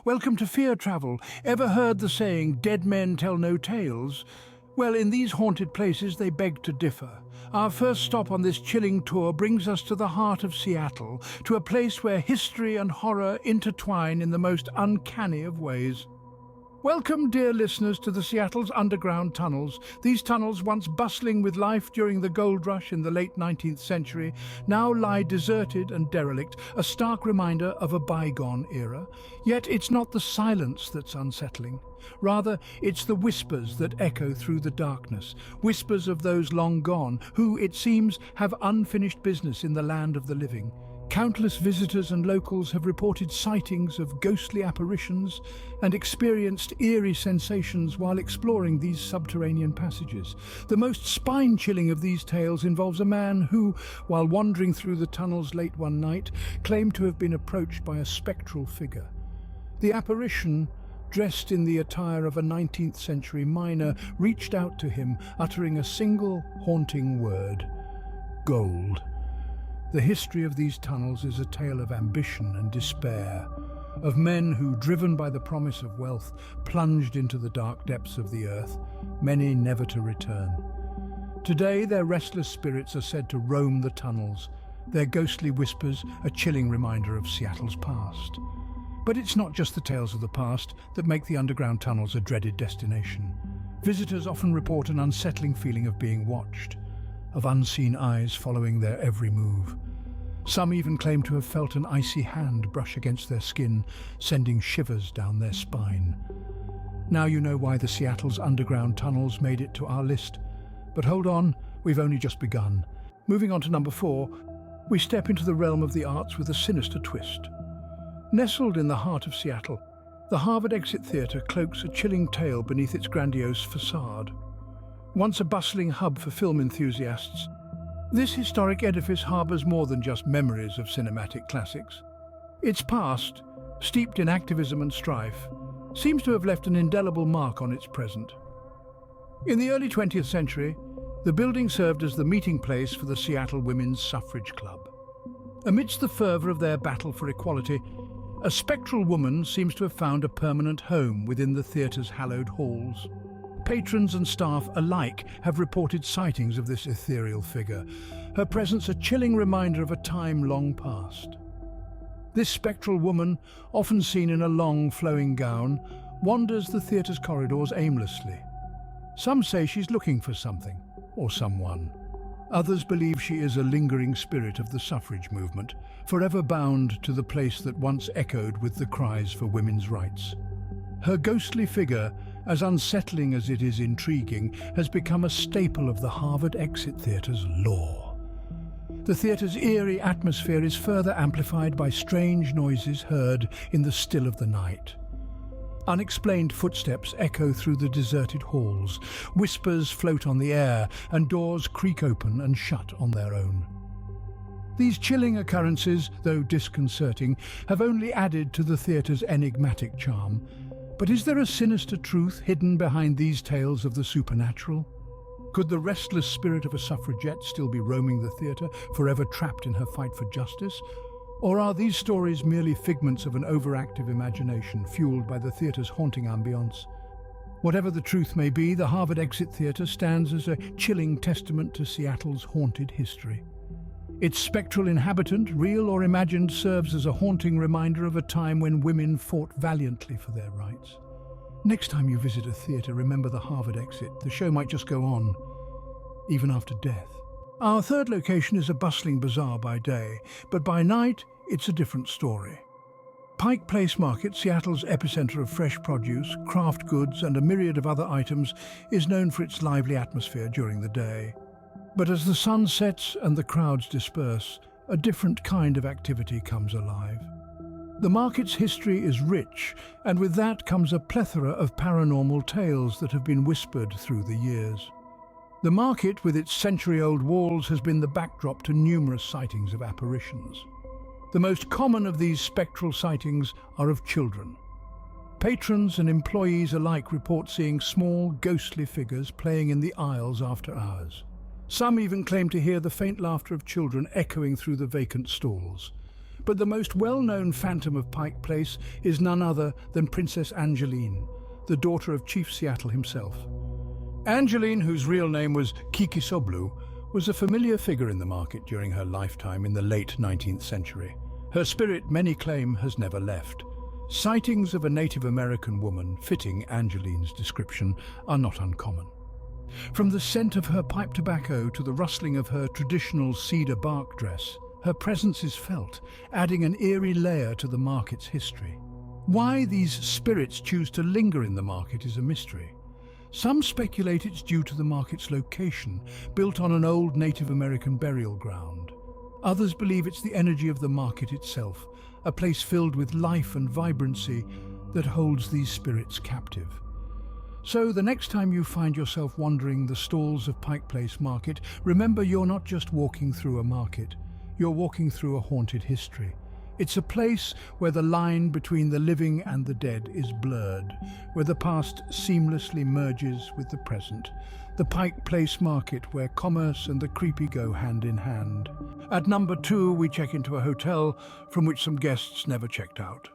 Welcome to Fear Travel. Ever heard the saying, dead men tell no tales? Well, in these haunted places, they beg to differ. Our first stop on this chilling tour brings us to the heart of Seattle, to a place where history and horror intertwine in the most uncanny of ways. Welcome, dear listeners, to the Seattle's underground tunnels. These tunnels, once bustling with life during the gold rush in the late 19th century, now lie deserted and derelict, a stark reminder of a bygone era. Yet it's not the silence that's unsettling. Rather, it's the whispers that echo through the darkness, whispers of those long gone, who, it seems, have unfinished business in the land of the living. Countless visitors and locals have reported sightings of ghostly apparitions and experienced eerie sensations while exploring these subterranean passages. The most spine-chilling of these tales involves a man who, while wandering through the tunnels late one night, claimed to have been approached by a spectral figure. The apparition, dressed in the attire of a 19th century miner, reached out to him, uttering a single haunting word: gold. The history of these tunnels is a tale of ambition and despair, of men who, driven by the promise of wealth, plunged into the dark depths of the earth, many never to return. Today, their restless spirits are said to roam the tunnels, their ghostly whispers a chilling reminder of Seattle's past. But it's not just the tales of the past that make the underground tunnels a dreaded destination. Visitors often report an unsettling feeling of being watched, of unseen eyes following their every move. Some even claim to have felt an icy hand brush against their skin, sending shivers down their spine. Now you know why the Seattle's underground tunnels made it to our list. But hold on, we've only just begun. Moving on to number 4, we step into the realm of the arts with a sinister twist. Nestled in the heart of Seattle, the Harvard Exit Theatre cloaks a chilling tale beneath its grandiose facade. Once a bustling hub for film enthusiasts, this historic edifice harbours more than just memories of cinematic classics. Its past, steeped in activism and strife, seems to have left an indelible mark on its present. In the early 20th century, the building served as the meeting place for the Seattle Women's Suffrage Club. Amidst the fervour of their battle for equality, a spectral woman seems to have found a permanent home within the theatre's hallowed halls. Patrons and staff alike have reported sightings of this ethereal figure, her presence a chilling reminder of a time long past. This spectral woman, often seen in a long, flowing gown, wanders the theatre's corridors aimlessly. Some say she's looking for something, or someone. Others believe she is a lingering spirit of the suffrage movement, forever bound to the place that once echoed with the cries for women's rights. Her ghostly figure, as unsettling as it is intriguing, has become a staple of the Harvard Exit Theatre's lore. The theatre's eerie atmosphere is further amplified by strange noises heard in the still of the night. Unexplained footsteps echo through the deserted halls, whispers float on the air, and doors creak open and shut on their own. These chilling occurrences, though disconcerting, have only added to the theatre's enigmatic charm. But is there a sinister truth hidden behind these tales of the supernatural? Could the restless spirit of a suffragette still be roaming the theatre, forever trapped in her fight for justice? Or are these stories merely figments of an overactive imagination fueled by the theatre's haunting ambience? Whatever the truth may be, the Harvard Exit Theatre stands as a chilling testament to Seattle's haunted history. Its spectral inhabitant, real or imagined, serves as a haunting reminder of a time when women fought valiantly for their rights. Next time you visit a theatre, remember the Harvard Exit. The show might just go on, even after death. Our third location is a bustling bazaar by day, but by night, it's a different story. Pike Place Market, Seattle's epicenter of fresh produce, craft goods, and a myriad of other items, is known for its lively atmosphere during the day. But as the sun sets and the crowds disperse, a different kind of activity comes alive. The market's history is rich, and with that comes a plethora of paranormal tales that have been whispered through the years. The market, with its century-old walls, has been the backdrop to numerous sightings of apparitions. The most common of these spectral sightings are of children. Patrons and employees alike report seeing small, ghostly figures playing in the aisles after hours. Some even claim to hear the faint laughter of children echoing through the vacant stalls. But the most well-known phantom of Pike Place is none other than Princess Angeline, the daughter of Chief Seattle himself. Angeline, whose real name was Kiki Soblu, was a familiar figure in the market during her lifetime in the late 19th century. Her spirit, many claim, has never left. Sightings of a Native American woman fitting Angeline's description are not uncommon. From the scent of her pipe tobacco to the rustling of her traditional cedar bark dress, her presence is felt, adding an eerie layer to the market's history. Why these spirits choose to linger in the market is a mystery. Some speculate it's due to the market's location, built on an old Native American burial ground. Others believe it's the energy of the market itself, a place filled with life and vibrancy that holds these spirits captive. So the next time you find yourself wandering the stalls of Pike Place Market, remember you're not just walking through a market, you're walking through a haunted history. It's a place where the line between the living and the dead is blurred, where the past seamlessly merges with the present. The Pike Place Market, where commerce and the creepy go hand in hand. At number 2, we check into a hotel from which some guests never checked out.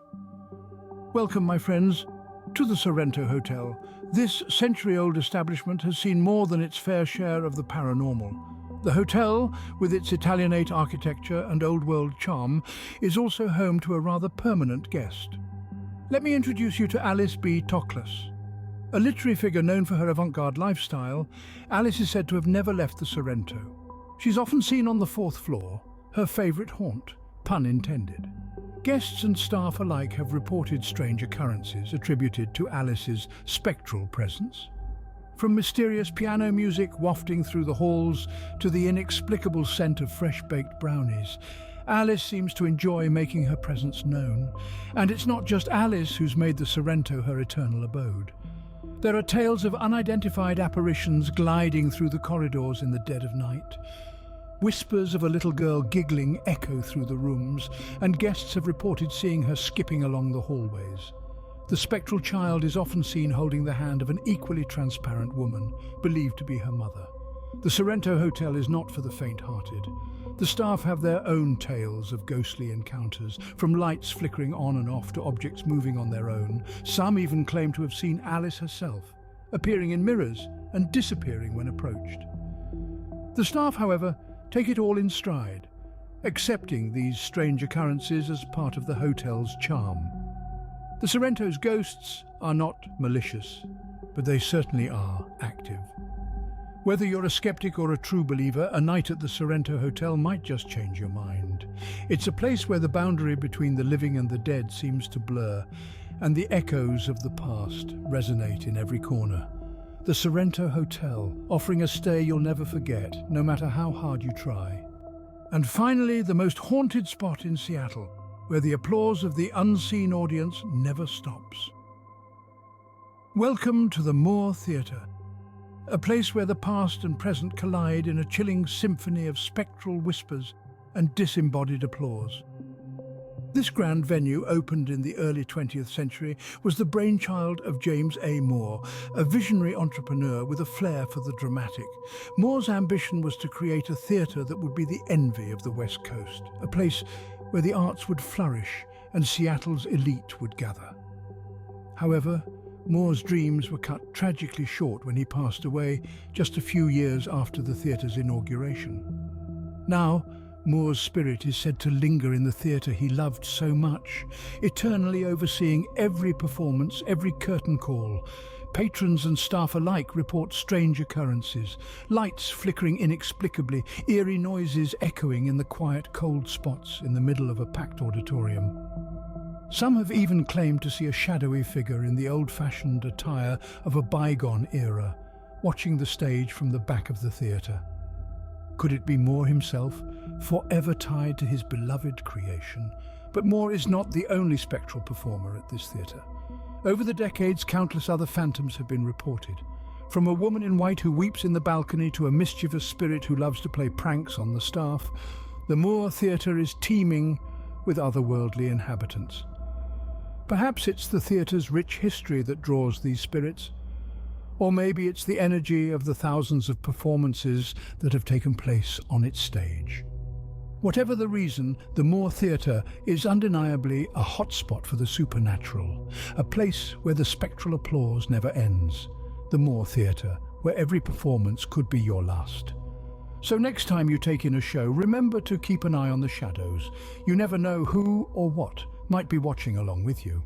Welcome, my friends, to the Sorrento Hotel. This century-old establishment has seen more than its fair share of the paranormal. The hotel, with its Italianate architecture and old-world charm, is also home to a rather permanent guest. Let me introduce you to Alice B. Toklas. A literary figure known for her avant-garde lifestyle, Alice is said to have never left the Sorrento. She's often seen on the 4th floor, her favourite haunt, pun intended. Guests and staff alike have reported strange occurrences attributed to Alice's spectral presence. From mysterious piano music wafting through the halls to the inexplicable scent of fresh-baked brownies, Alice seems to enjoy making her presence known. And it's not just Alice who's made the Sorrento her eternal abode. There are tales of unidentified apparitions gliding through the corridors in the dead of night. Whispers of a little girl giggling echo through the rooms, and guests have reported seeing her skipping along the hallways. The spectral child is often seen holding the hand of an equally transparent woman, believed to be her mother. The Sorrento Hotel is not for the faint-hearted. The staff have their own tales of ghostly encounters, from lights flickering on and off to objects moving on their own. Some even claim to have seen Alice herself, appearing in mirrors and disappearing when approached. The staff, however, take it all in stride, accepting these strange occurrences as part of the hotel's charm. The Sorrento's ghosts are not malicious, but they certainly are active. Whether you're a skeptic or a true believer, a night at the Sorrento Hotel might just change your mind. It's a place where the boundary between the living and the dead seems to blur, and the echoes of the past resonate in every corner. The Sorrento Hotel, offering a stay you'll never forget, no matter how hard you try. And finally, the most haunted spot in Seattle, where the applause of the unseen audience never stops. Welcome to the Moore Theatre, a place where the past and present collide in a chilling symphony of spectral whispers and disembodied applause. This grand venue, opened in the early 20th century, was the brainchild of James A. Moore, a visionary entrepreneur with a flair for the dramatic. Moore's ambition was to create a theatre that would be the envy of the West Coast, a place where the arts would flourish and Seattle's elite would gather. However, Moore's dreams were cut tragically short when he passed away just a few years after the theatre's inauguration. Now, Moore's spirit is said to linger in the theatre he loved so much, eternally overseeing every performance, every curtain call. Patrons and staff alike report strange occurrences, lights flickering inexplicably, eerie noises echoing in the quiet, cold spots in the middle of a packed auditorium. Some have even claimed to see a shadowy figure in the old-fashioned attire of a bygone era, watching the stage from the back of the theatre. Could it be Moore himself, forever tied to his beloved creation? But Moore is not the only spectral performer at this theatre. Over the decades, countless other phantoms have been reported. From a woman in white who weeps in the balcony to a mischievous spirit who loves to play pranks on the staff, the Moore Theatre is teeming with otherworldly inhabitants. Perhaps it's the theatre's rich history that draws these spirits, or maybe it's the energy of the thousands of performances that have taken place on its stage. Whatever the reason, the Moore Theatre is undeniably a hotspot for the supernatural, a place where the spectral applause never ends. The Moore Theatre, where every performance could be your last. So next time you take in a show, remember to keep an eye on the shadows. You never know who or what might be watching along with you.